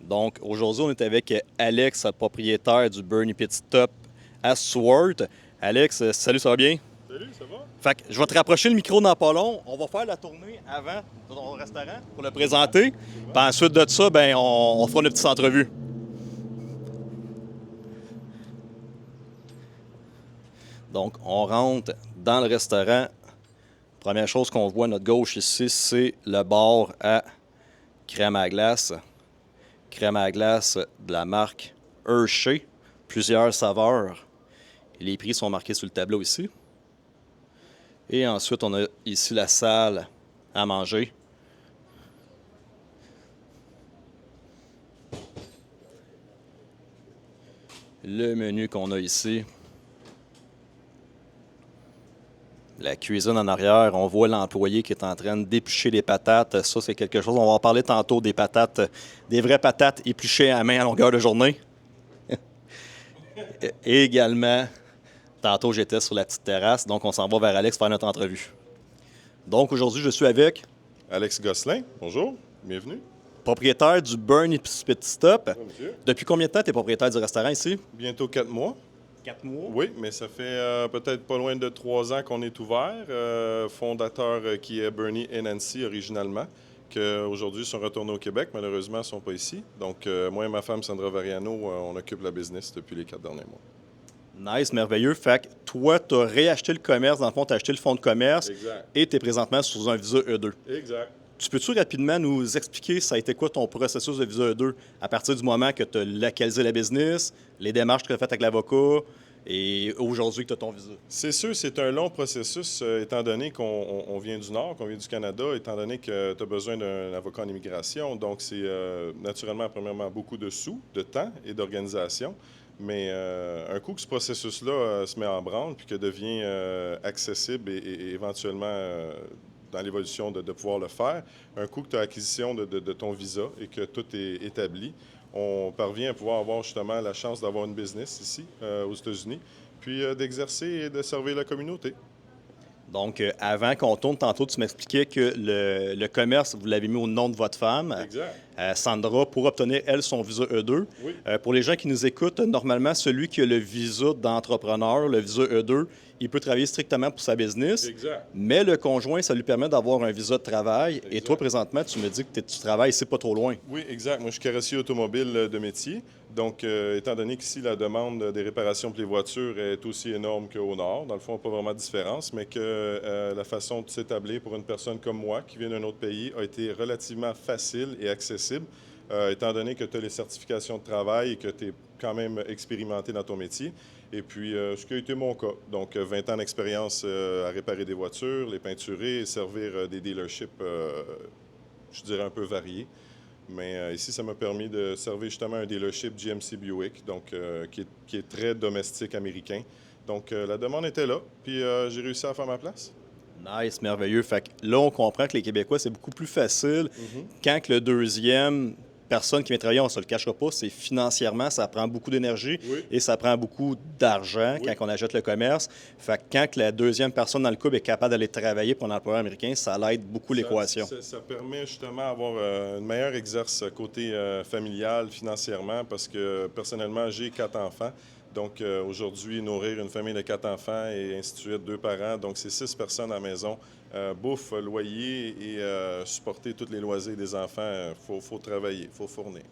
Donc, aujourd'hui, on est avec Alex, propriétaire du Bernie Pit Stop à Swart. Alex, salut, ça va bien? Salut, ça va? Fait que je vais te rapprocher le micro dans pas long. On va faire la tournée avant de ton restaurant pour le présenter. Absolument. Puis ensuite de ça, ben, on fera une petite entrevue. Donc, on rentre dans le restaurant. Première chose qu'on voit à notre gauche ici, c'est le bar à crème à glace. Crème à glace de la marque Hershey. Plusieurs saveurs. Et les prix sont marqués sur le tableau ici. Et ensuite, on a ici la salle à manger. Le menu qu'on a ici. La cuisine en arrière, on voit l'employé qui est en train d'éplucher les patates. Ça, c'est quelque chose. On va en parler tantôt des patates, des vraies patates épluchées à main à longueur de journée. Et également, tantôt, j'étais sur la petite terrasse, donc on s'en va vers Alex faire notre entrevue. Donc aujourd'hui, je suis avec Alex Gosselin, bonjour, bienvenue. propriétaire du Bernie Pit Stop. Bonjour, monsieur. Depuis combien de temps tu es propriétaire du restaurant ici? Bientôt 4 mois. 4 mois. Oui, mais ça fait peut-être pas loin de 3 ans qu'on est ouvert. Fondateur qui est Bernie et Nancy originalement, qui aujourd'hui sont retournés au Québec, malheureusement, ils ne sont pas ici. Donc, moi et ma femme Sandra Variano, on occupe la business depuis les 4 derniers mois. Nice, merveilleux. Fait que toi, tu as réacheté le commerce. Dans le fond, tu as acheté le fonds de commerce Exact. et tu es présentement sous un visa E2. Exact. Tu peux-tu rapidement nous expliquer ça a été quoi ton processus de visa E2 à partir du moment que tu as localisé la business, les démarches que tu as faites avec l'avocat et aujourd'hui que tu as ton visa? C'est sûr, c'est un long processus, étant donné qu'on vient du Nord, qu'on vient du Canada, étant donné que tu as besoin d'un avocat en immigration. Donc, c'est naturellement, premièrement, beaucoup de sous, de temps et d'organisation. Mais un coup que ce processus-là se met en branle, puis que devient accessible et éventuellement dans l'évolution de pouvoir le faire, un coup que tu as acquisition de ton visa et que tout est établi, on parvient à pouvoir avoir justement la chance d'avoir une business ici, aux États-Unis, puis d'exercer et de servir la communauté. Donc, avant qu'on tourne, tantôt, tu m'expliquais que le commerce, vous l'avez mis au nom de votre femme, Exact. Sandra, pour obtenir, elle, son visa E2. Oui. Pour les gens qui nous écoutent, normalement, celui qui a le visa d'entrepreneur, le visa E2, il peut travailler strictement pour sa business. Exact. Mais le conjoint, ça lui permet d'avoir un visa de travail. Et Exact. toi, présentement, tu me dis que tu travailles ici pas trop loin. Oui, exact. Moi, je suis carrossier automobile de métier. Donc, étant donné qu'ici, la demande des réparations pour les voitures est aussi énorme qu'au Nord, dans le fond, pas vraiment de différence, mais que la façon de s'établir pour une personne comme moi, qui vient d'un autre pays, a été relativement facile et accessible, étant donné que tu as les certifications de travail et que tu es quand même expérimenté dans ton métier. Et puis, ce qui a été mon cas. Donc, 20 ans d'expérience à réparer des voitures, les peinturer et servir des dealerships, je dirais, un peu variés. Mais ici, ça m'a permis de servir justement un dealership GMC Buick, donc, qui est très domestique américain. Donc, la demande était là, puis j'ai réussi à faire ma place. Nice, merveilleux. Fait que là, on comprend que les Québécois, c'est beaucoup plus facile quand que le deuxième personne qui vient travailler, on ne se le cachera pas, c'est financièrement, ça prend beaucoup d'énergie Oui. et ça prend beaucoup d'argent Oui. quand on achète le commerce. Fait que quand que la deuxième personne dans le couple est capable d'aller travailler pour un employeur américain, ça l'aide beaucoup l'équation. Ça permet justement d'avoir une meilleure exerce côté familial, financièrement, parce que personnellement, j'ai 4 enfants. Donc aujourd'hui, nourrir une famille de 4 enfants et ainsi de suite, 2 parents, donc c'est 6 personnes à la maison. Bouffe, loyer et supporter tous les loisirs des enfants, faut travailler, il faut fournir.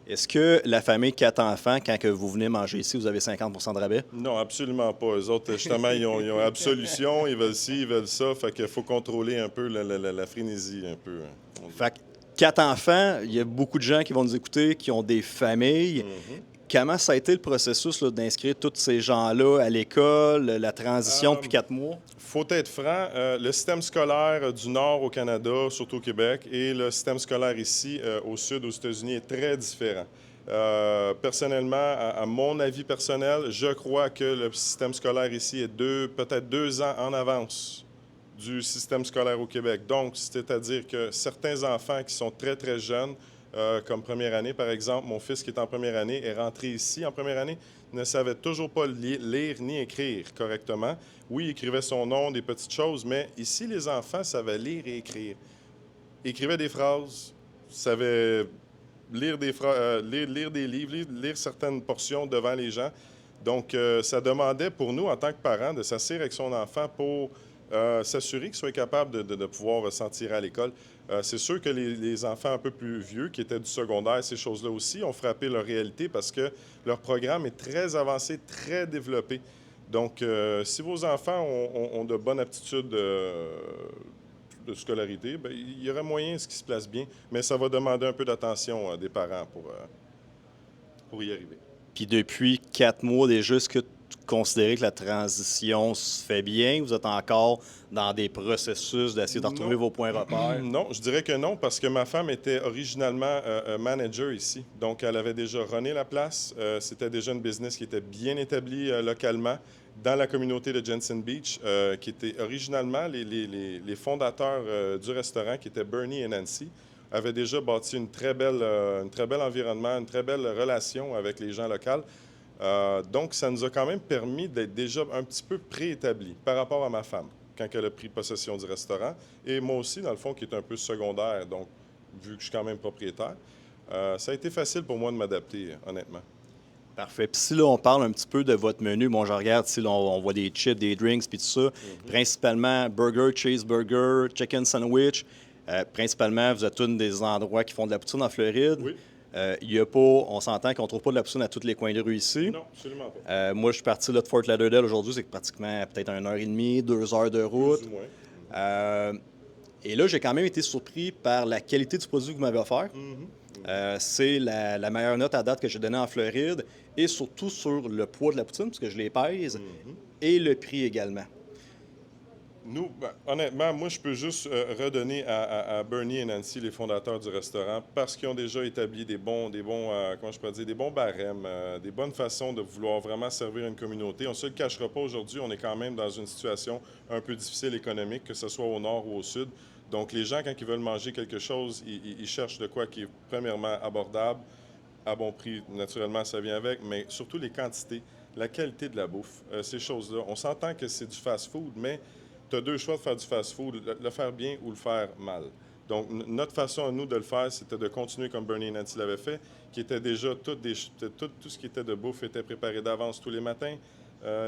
Est-ce que la famille 4 enfants, quand que vous venez manger ici, vous avez 50 de rabais? Non, absolument pas. Eux autres, justement, ils ont absolution, ils veulent ci, ils veulent ça. Fait qu'il faut contrôler un peu la frénésie, un peu. Fait que 4 enfants, il y a beaucoup de gens qui vont nous écouter, qui ont des familles. Comment ça a été le processus là, d'inscrire tous ces gens-là à l'école, la transition depuis 4 mois? Faut être franc, le système scolaire du Nord au Canada, surtout au Québec, et le système scolaire ici, au Sud, aux États-Unis, est très différent. Personnellement, à mon avis personnel, je crois que le système scolaire ici est peut-être 2 ans en avance du système scolaire au Québec. Donc, c'est-à-dire que certains enfants qui sont très, très jeunes, comme première année, par exemple, mon fils qui est en première année est rentré ici en première année, ne savait toujours pas lire ni écrire correctement. Oui, il écrivait son nom, des petites choses, mais ici, les enfants savaient lire et écrire. Écrivaient des phrases, savaient lire des livres, lire certaines portions devant les gens. Donc, ça demandait pour nous, en tant que parents, de s'asseoir avec son enfant pour s'assurer qu'il soit capable de pouvoir s'en tirer à l'école. C'est sûr que les enfants un peu plus vieux, qui étaient du secondaire, ces choses-là aussi, ont frappé leur réalité parce que leur programme est très avancé, très développé. Donc, si vos enfants ont de bonnes aptitudes de scolarité, bien, il y aurait moyen ce qui se place bien, mais ça va demander un peu d'attention des parents pour y arriver. Puis depuis 4 mois déjà, est-ce que tu considérais que la transition se fait bien? Vous êtes encore dans des processus d'essayer de retrouver vos points repères? Non, je dirais que non, parce que ma femme était originalement manager ici. Donc, elle avait déjà runné la place. C'était déjà une business qui était bien établie localement dans la communauté de Jensen Beach, qui était originalement les fondateurs du restaurant, qui étaient Bernie et Nancy, avaient déjà bâti un très bel environnement, une très belle relation avec les gens locaux. Donc, ça nous a quand même permis d'être déjà un petit peu préétablis par rapport à ma femme, quand elle a pris possession du restaurant. Et moi aussi, dans le fond, qui est un peu secondaire, donc, vu que je suis quand même propriétaire, ça a été facile pour moi de m'adapter, honnêtement. Parfait. Puis si là, on parle un petit peu de votre menu, bon, je regarde, si là, on voit des chips, des drinks, puis tout ça, principalement burger, cheeseburger, chicken sandwich. Principalement, vous êtes un des endroits qui font de la poutine en Floride. Oui. Il y a pas, on s'entend qu'on ne trouve pas de la poutine à tous les coins de rue ici. Non, absolument pas. Moi, je suis parti là, de Fort Lauderdale aujourd'hui, c'est pratiquement peut-être 1h30, 2 heures de route. Plus ou moins. Et là, j'ai quand même été surpris par la qualité du produit que vous m'avez offert. C'est la meilleure note à date que j'ai donnée en Floride et surtout sur le poids de la poutine, parce que je les pèse, et le prix également. Nous, honnêtement, moi, je peux juste redonner à Bernie et Nancy, les fondateurs du restaurant, parce qu'ils ont déjà établi des bons comment je peux dire, des bons barèmes, des bonnes façons de vouloir vraiment servir une communauté. On ne se le cachera pas aujourd'hui, on est quand même dans une situation un peu difficile économique, que ce soit au nord ou au sud. Donc, les gens, quand ils veulent manger quelque chose, ils cherchent de quoi qui est premièrement abordable, à bon prix, naturellement, ça vient avec, mais surtout les quantités, la qualité de la bouffe, ces choses-là. On s'entend que c'est du fast-food, mais tu as deux choix de faire du fast-food, le faire bien ou le faire mal. Donc, notre façon à nous de le faire, c'était de continuer comme Bernie et Nancy l'avaient fait, qui était déjà tout ce qui était de bouffe était préparé d'avance tous les matins,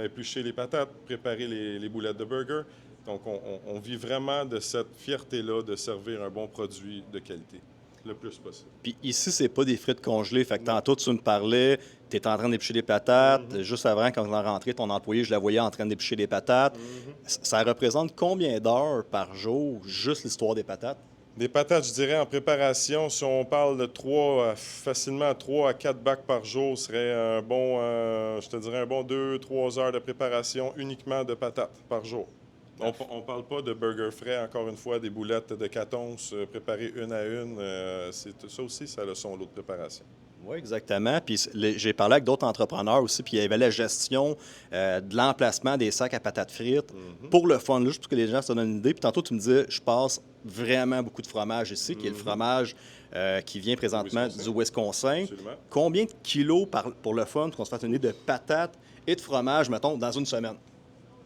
éplucher les patates, préparer les boulettes de burger. Donc, on vit vraiment de cette fierté-là de servir un bon produit de qualité, le plus possible. Puis ici, c'est pas des frites congelées. Fait que tantôt, tu me parlais, tu étais en train d'éplucher des patates. Juste avant, quand on est rentré, ton employé, je la voyais en train d'éplucher des patates. Ça représente combien d'heures par jour, juste l'histoire des patates? Des patates, je dirais, en préparation, si on parle de facilement 3 à 4 bacs par jour, serait un bon, je te dirais, un bon 2-3 heures de préparation uniquement de patates par jour. On ne parle pas de burgers frais, encore une fois, des boulettes de 4 onces préparées une à une. Ça aussi, ça a son lot de préparation. Oui, exactement. Puis j'ai parlé avec d'autres entrepreneurs aussi, puis il y avait la gestion de l'emplacement des sacs à patates frites pour le fun, juste pour que les gens se donnent une idée. Puis tantôt, tu me disais, je passe vraiment beaucoup de fromage ici, qui est le fromage qui vient présentement du Wisconsin. Absolument. Combien de kilos pour le fun, pour qu'on se fasse une idée de patates et de fromage, mettons, dans une semaine?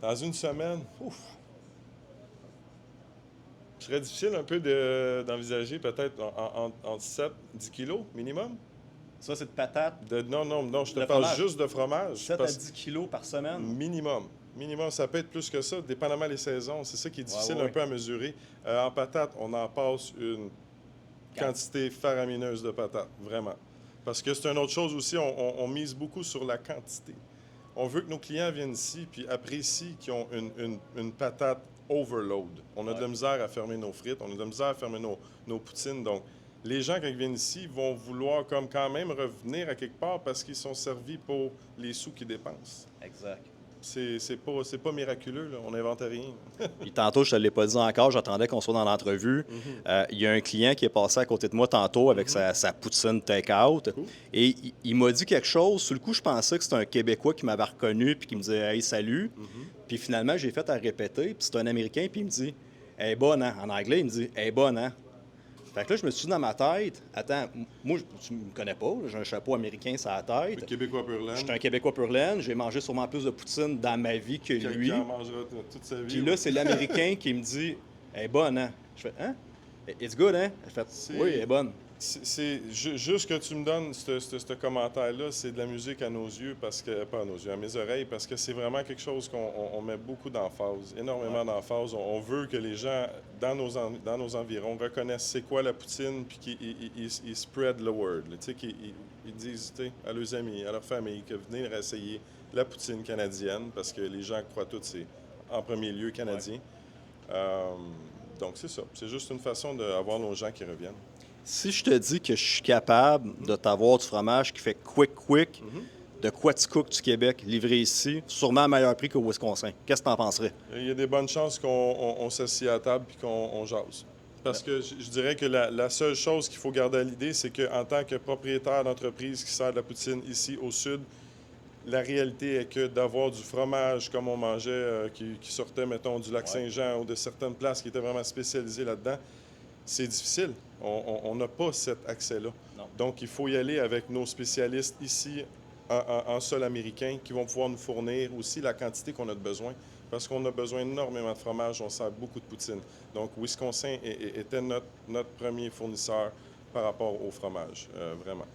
Dans une semaine? Ouf! Ce serait difficile un peu d'envisager peut-être entre 7 et 10 kilos minimum. Ça, c'est de patates. Non, je te Le parle fromage. juste de fromage. 7 à 10 kilos par semaine. Minimum. Minimum, ça peut être plus que ça, dépendamment des saisons. C'est ça qui est difficile ouais. un peu à mesurer. En patates, on en passe une quantité faramineuse de patates, vraiment. Parce que c'est une autre chose aussi, on mise beaucoup sur la quantité. On veut que nos clients viennent ici puis apprécient qu'ils ont une patate overload. On a de la misère à fermer nos frites, on a de la misère à fermer nos poutines. Donc, les gens, quand ils viennent ici, vont vouloir comme quand même revenir à quelque part parce qu'ils sont servis pour les sous qu'ils dépensent. Exact. C'est pas miraculeux, là. On n'invente rien. Puis tantôt, je ne te l'ai pas dit encore, j'attendais qu'on soit dans l'entrevue. Il y a un client qui est passé à côté de moi tantôt avec sa poutine take-out. Cool. Et il m'a dit quelque chose. Sur le coup, je pensais que c'était un Québécois qui m'avait reconnu puis qui me disait « Hey, salut ». Puis finalement, j'ai fait à répéter. Puis c'est un Américain, puis il me dit « Elle est bonne, hein? » En anglais, il me dit « Elle est bonne, hein? » Fait que là, je me suis dit dans ma tête, attends, moi, tu me connais pas, j'ai un chapeau américain sur la tête. Le Québécois pur laine. Je suis un Québécois pur laine, j'ai mangé sûrement plus de poutine dans ma vie que lui. Qui en mangera toute sa vie. Puis là, c'est l'Américain qui me dit « Elle est bonne, hein? » Je fais « Hein? It's good, hein? » Je fais « Oui, elle est bonne. » Juste que tu me donnes ce commentaire-là, c'est de la musique à nos yeux, parce que, pas à nos yeux, à mes oreilles, parce que c'est vraiment quelque chose qu'on met beaucoup d'emphase, énormément d'emphase. On veut que les gens dans nos environs reconnaissent c'est quoi la poutine, puis qu'ils spread the word, tu sais, qu'ils disent à leurs amis, à leur famille, que venez essayer la poutine canadienne, parce que les gens croient tous c'est en premier lieu canadien. Donc c'est ça, c'est juste une façon d'avoir nos gens qui reviennent. Si je te dis que je suis capable de t'avoir du fromage qui fait quick, de Quaticook du Québec, livré ici, sûrement à meilleur prix qu'au Wisconsin, qu'est-ce que tu en penserais? Il y a des bonnes chances qu'on s'assied à table et qu'on jase. Parce que je dirais que la seule chose qu'il faut garder à l'idée, c'est qu'en tant que propriétaire d'entreprise qui sert de la poutine ici au sud, la réalité est que d'avoir du fromage comme on mangeait, qui sortait, mettons, du lac Saint-Jean ou de certaines places qui étaient vraiment spécialisées là-dedans, c'est difficile. On n'a pas cet accès-là. Donc, il faut y aller avec nos spécialistes ici en sol américain qui vont pouvoir nous fournir aussi la quantité qu'on a de besoin. Parce qu'on a besoin énormément de fromage, on sert beaucoup de poutine. Donc, Wisconsin était notre premier fournisseur par rapport au fromage, vraiment.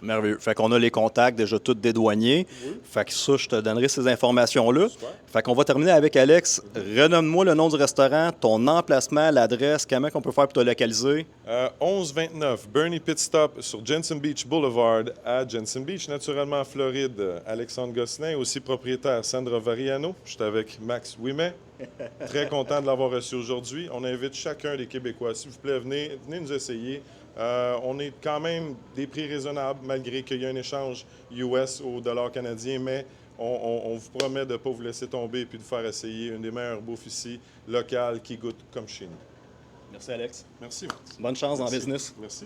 Merveilleux. Fait qu'on a les contacts déjà tous dédouaniés. Oui. Fait que ça, je te donnerai ces informations-là. Super. Fait qu'on va terminer avec Alex. Renomme-moi le nom du restaurant, ton emplacement, l'adresse, comment on peut faire pour te localiser. 1129 Bernie Pit Stop sur Jensen Beach Boulevard à Jensen Beach, naturellement en Floride. Alexandre Gosselin, aussi propriétaire Sandra Variano. Je suis avec Max Ouimet. Très content de l'avoir reçu aujourd'hui. On invite chacun des Québécois. S'il vous plaît, venez nous essayer. On est quand même des prix raisonnables, malgré qu'il y a un échange US au dollar canadien, mais on vous promet de ne pas vous laisser tomber et puis de faire essayer une des meilleures bouffes ici, locales, qui goûte comme chez nous. Merci, Alex. Merci. Bonne chance dans le Merci. business. Merci.